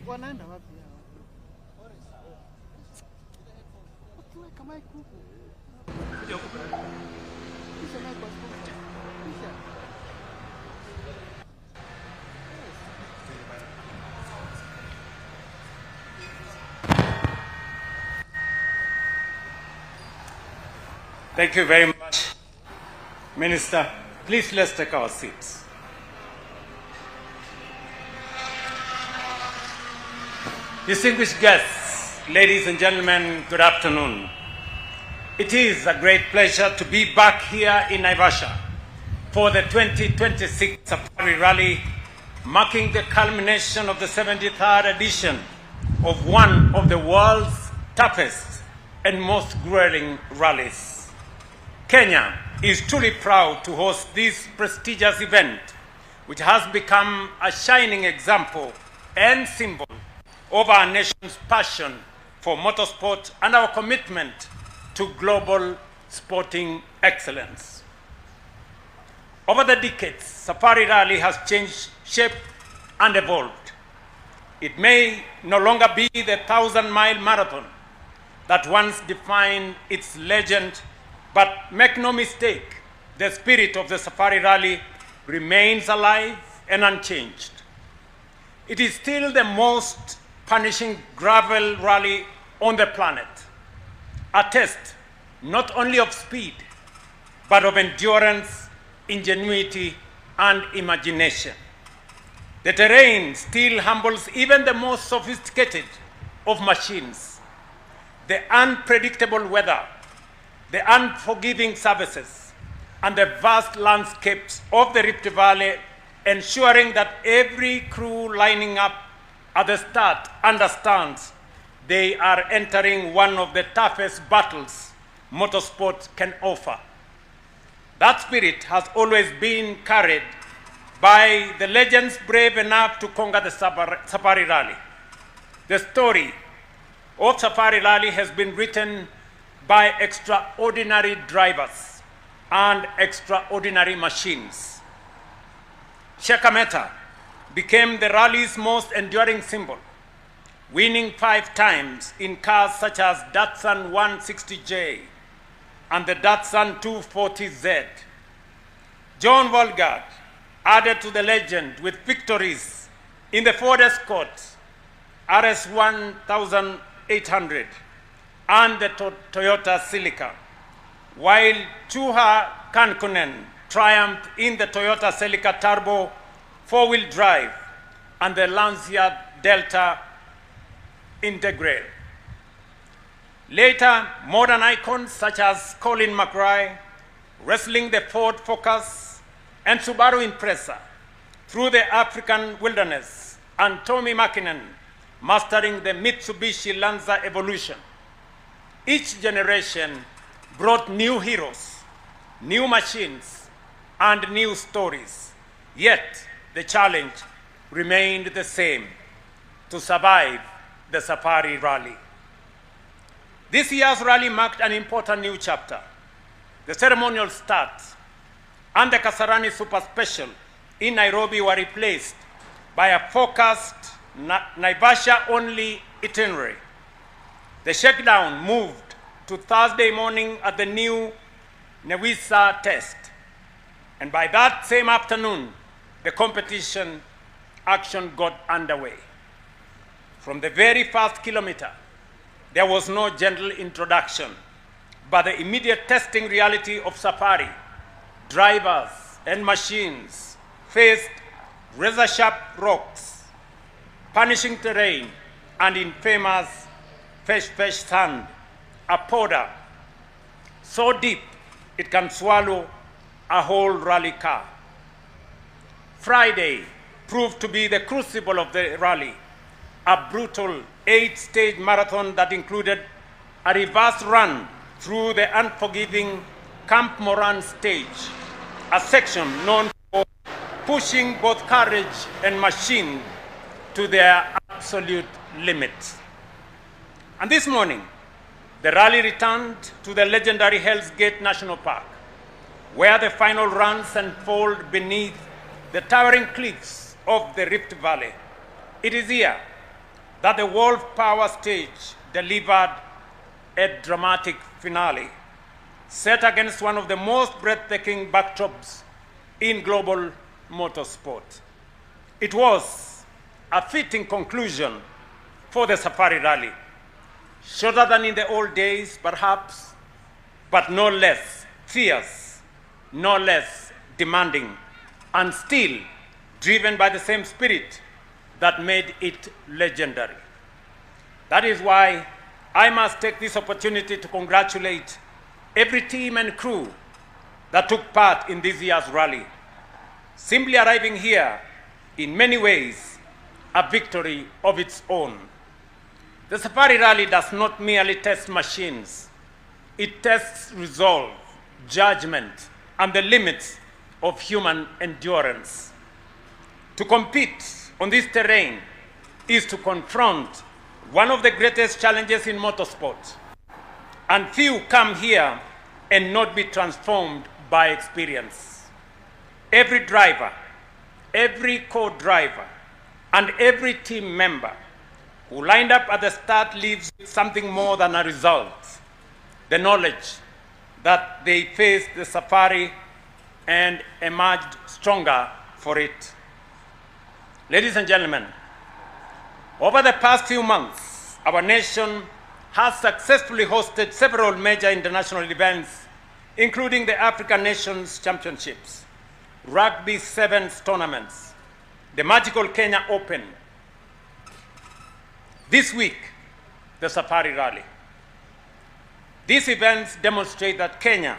Wanaenda wapi hao? Watu kama huko. Kuja huko. Kisha na kwa sponsor. Kisha. Thank you very much, Minister. Please, let's take our seats. Distinguished guests, ladies and gentlemen, good afternoon. It is a great pleasure to be back here in Naivasha for the 2026 Safari Rally, marking the culmination of the 73rd edition of one of the world's toughest and most grueling rallies. Kenya is truly proud to host this prestigious event, which has become a shining example and symbol of our nation's passion for motorsport and our commitment to global sporting excellence. Over the decades, Safari Rally has changed shape and evolved. It may no longer be the 1,000-mile marathon that once defined its legend, but make no mistake, the spirit of the Safari Rally remains alive and unchanged. It is still the most punishing gravel rally on the planet, a test not only of speed, but of endurance, ingenuity, and imagination. The terrain still humbles even the most sophisticated of machines. The unpredictable weather, the unforgiving surfaces, and the vast landscapes of the Rift Valley, ensuring that every crew lining up at the start understands they are entering one of the toughest battles motorsport can offer. That spirit has always been carried by the legends brave enough to conquer the Safari Rally. The story of Safari Rally has been written by extraordinary drivers and extraordinary machines. Shekameta became the rally's most enduring symbol, winning 5 times in cars such as Datsun 160J and the Datsun 240Z. John Volgard added to the legend with victories in the Ford Escort RS 1800 and the Toyota Celica, while Juha Kankkunen triumphed in the Toyota Celica Turbo 4-wheel drive and the Lancia Delta Integral. Later, modern icons such as Colin McRae wrestling the Ford Focus and Subaru Impreza through the African wilderness, and Tommy Mäkinen mastering the Mitsubishi Lanza Evolution. Each generation brought new heroes, new machines, and new stories. Yet, the challenge remained the same: to survive the Safari Rally. This year's rally marked an important new chapter. The ceremonial start and the Kasarani Super Special in Nairobi were replaced by a focused Naivasha-only itinerary. The shakedown moved to Thursday morning at the new Naivasha test, and by that same afternoon, the competition action got underway. From the very first kilometer, there was no gentle introduction, but the immediate testing reality of Safari. Drivers and machines faced razor-sharp rocks, punishing terrain, and infamous fesh sand, a powder so deep it can swallow a whole rally car. Friday proved to be the crucible of the rally, a brutal 8-stage marathon that included a reverse run through the unforgiving Camp Moran stage, a section known for pushing both courage and machine to their absolute limits. And this morning, the rally returned to the legendary Hell's Gate National Park, where the final runs unfold beneath the towering cliffs of the Rift Valley. It is here that the world power stage delivered a dramatic finale, set against one of the most breathtaking backdrops in global motorsport. It was a fitting conclusion for the Safari Rally, shorter than in the old days, perhaps, but no less fierce, no less demanding, and still driven by the same spirit that made it legendary. That is why I must take this opportunity to congratulate every team and crew that took part in this year's rally. Simply arriving here, in many ways, a victory of its own. The Safari Rally does not merely test machines. It tests resolve, judgment, and the limits of human endurance. To compete on this terrain is to confront one of the greatest challenges in motorsport. And few come here and not be transformed by experience. Every driver, every co-driver, and every team member who lined up at the start leaves with something more than a result. The knowledge that they faced the safari and emerged stronger for it. Ladies and gentlemen, over the past few months, our nation has successfully hosted several major international events, including the African Nations Championships, Rugby Sevens tournaments, the magical Kenya Open. This week, the Safari Rally. These events demonstrate that Kenya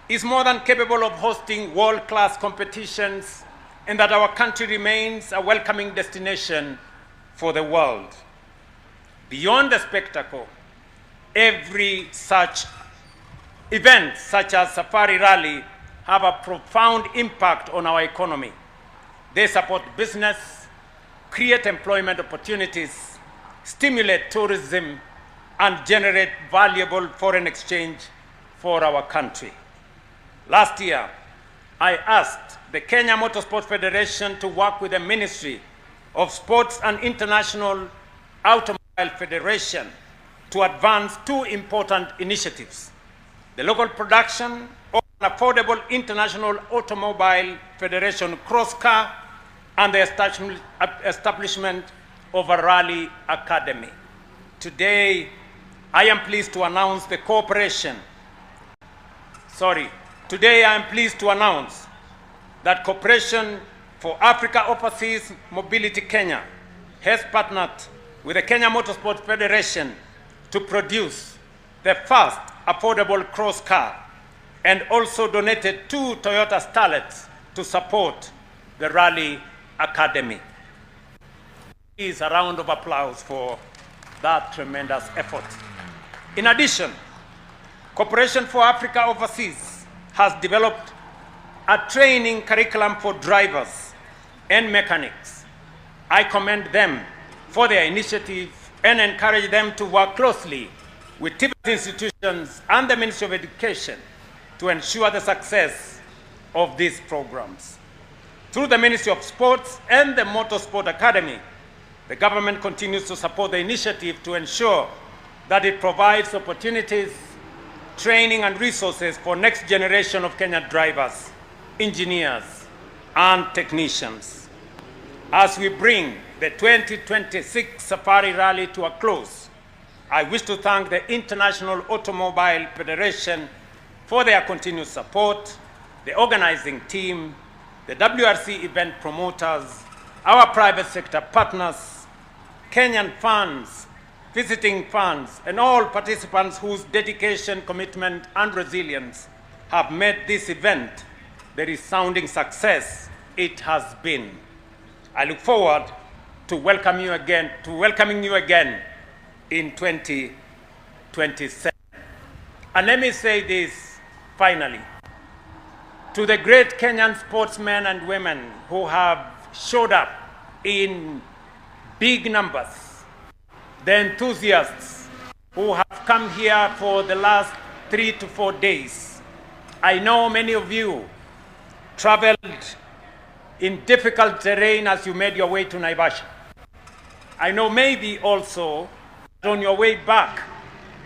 is more than capable of hosting world-class competitions and that our country remains a welcoming destination for the world. Beyond the spectacle, every such event, such as Safari Rally, have a profound impact on our economy. They support business, create employment opportunities, stimulate tourism, and generate valuable foreign exchange for our country. Last year, I asked the Kenya Motorsport Federation to work with the Ministry of Sports and International Automobile Federation to advance two important initiatives: the local production of an affordable International Automobile Federation cross car and the establishment of a rally academy. Today, I am pleased to announce that Cooperation for Africa Overseas Mobility Kenya has partnered with the Kenya Motorsport Federation to produce the first affordable cross car and also donated 2 Toyota Starlets to support the Rally Academy. Please, a round of applause for that tremendous effort. In addition, Cooperation for Africa Overseas has developed a training curriculum for drivers and mechanics. I commend them for their initiative and encourage them to work closely with TIBET institutions and the Ministry of Education to ensure the success of these programs. Through the Ministry of Sports and the Motorsport Academy, the government continues to support the initiative to ensure that it provides opportunities, training, and resources for next generation of Kenyan drivers, engineers, and technicians. As we bring the 2026 Safari Rally to a close, I wish to thank the International Automobile Federation for their continued support, the organizing team, the WRC event promoters, our private sector partners, Kenyan fans, visiting fans, and all participants whose dedication, commitment, and resilience have made this event the resounding success it has been. I look forward to welcoming you again in 2027. And let me say this finally. To the great Kenyan sportsmen and women who have showed up in big numbers, the enthusiasts who have come here for the last 3 to 4 days. I know many of you traveled in difficult terrain as you made your way to Naivasha. I know maybe also on your way back,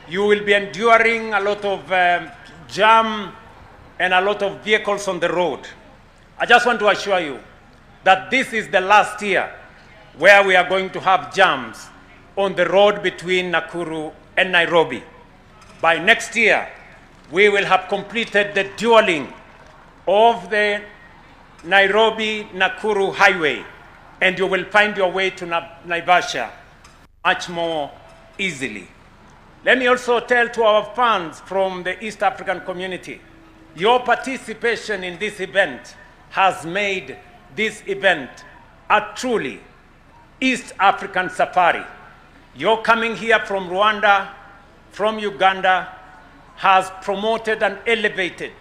you will be enduring a lot of jam and a lot of vehicles on the road. I just want to assure you that this is the last year where we are going to have jams on the road between Nakuru and Nairobi. By next year, we will have completed the dualing of the Nairobi-Nakuru highway, and you will find your way to Naivasha much more easily. Let me also tell to our fans from the East African community, your participation in this event has made this event a truly East African safari. Your coming here from Rwanda, from Uganda, has promoted and elevated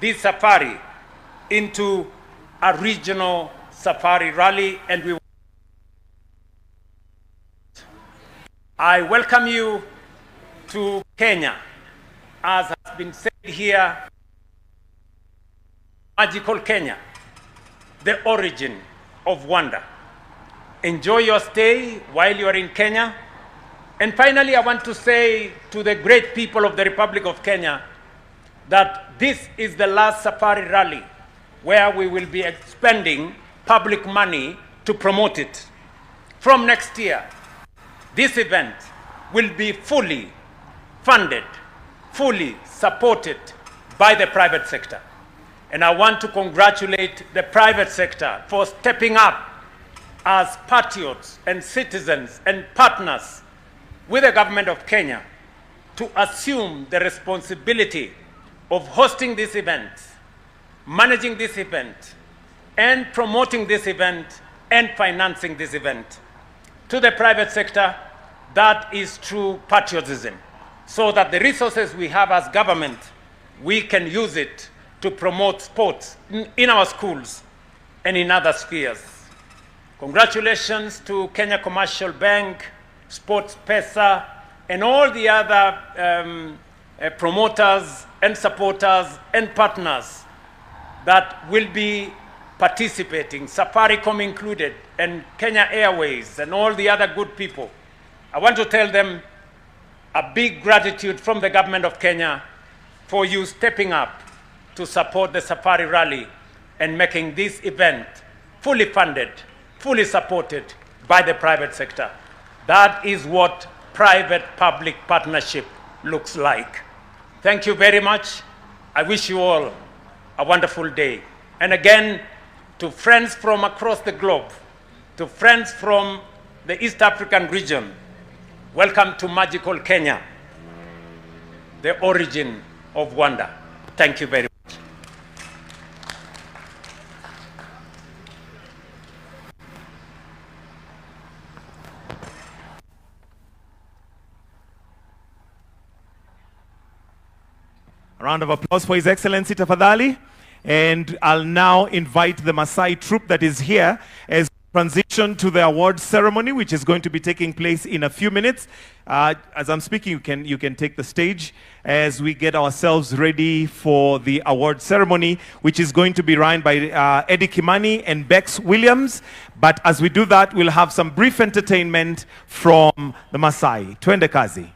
this safari into a regional safari rally, and I welcome you to Kenya. As has been said here, magical Kenya, the origin of wonder. Enjoy your stay while you are in Kenya. And finally, I want to say to the great people of the Republic of Kenya that this is the last safari rally where we will be spending public money to promote it. From next year, this event will be fully funded, fully supported by the private sector. And I want to congratulate the private sector for stepping up as patriots and citizens and partners with the government of Kenya to assume the responsibility of hosting this event, managing this event, and promoting this event and financing this event. To the private sector, that is true patriotism, so that the resources we have as government, we can use it to promote sports in our schools and in other spheres. Congratulations to Kenya Commercial Bank, Sports Pesa, and all the other promoters and supporters and partners that will be participating, Safaricom included, and Kenya Airways, and all the other good people. I want to tell them a big gratitude from the government of Kenya for you stepping up to support the Safari Rally and making this event fully funded, fully supported by the private sector. That is what private-public partnership looks like. Thank you very much. I wish you all a wonderful day. And again, to friends from across the globe, to friends from the East African region, welcome to magical Kenya, the origin of wonder. Thank you very much. A round of applause for His Excellency Tafadhali. And I'll now invite the Maasai troupe that is here as we transition to the award ceremony, which is going to be taking place in a few minutes. As I'm speaking, you can take the stage as we get ourselves ready for the award ceremony, which is going to be run by Eddie Kimani and Bex Williams. But as we do that, we'll have some brief entertainment from the Maasai. Twende kazi.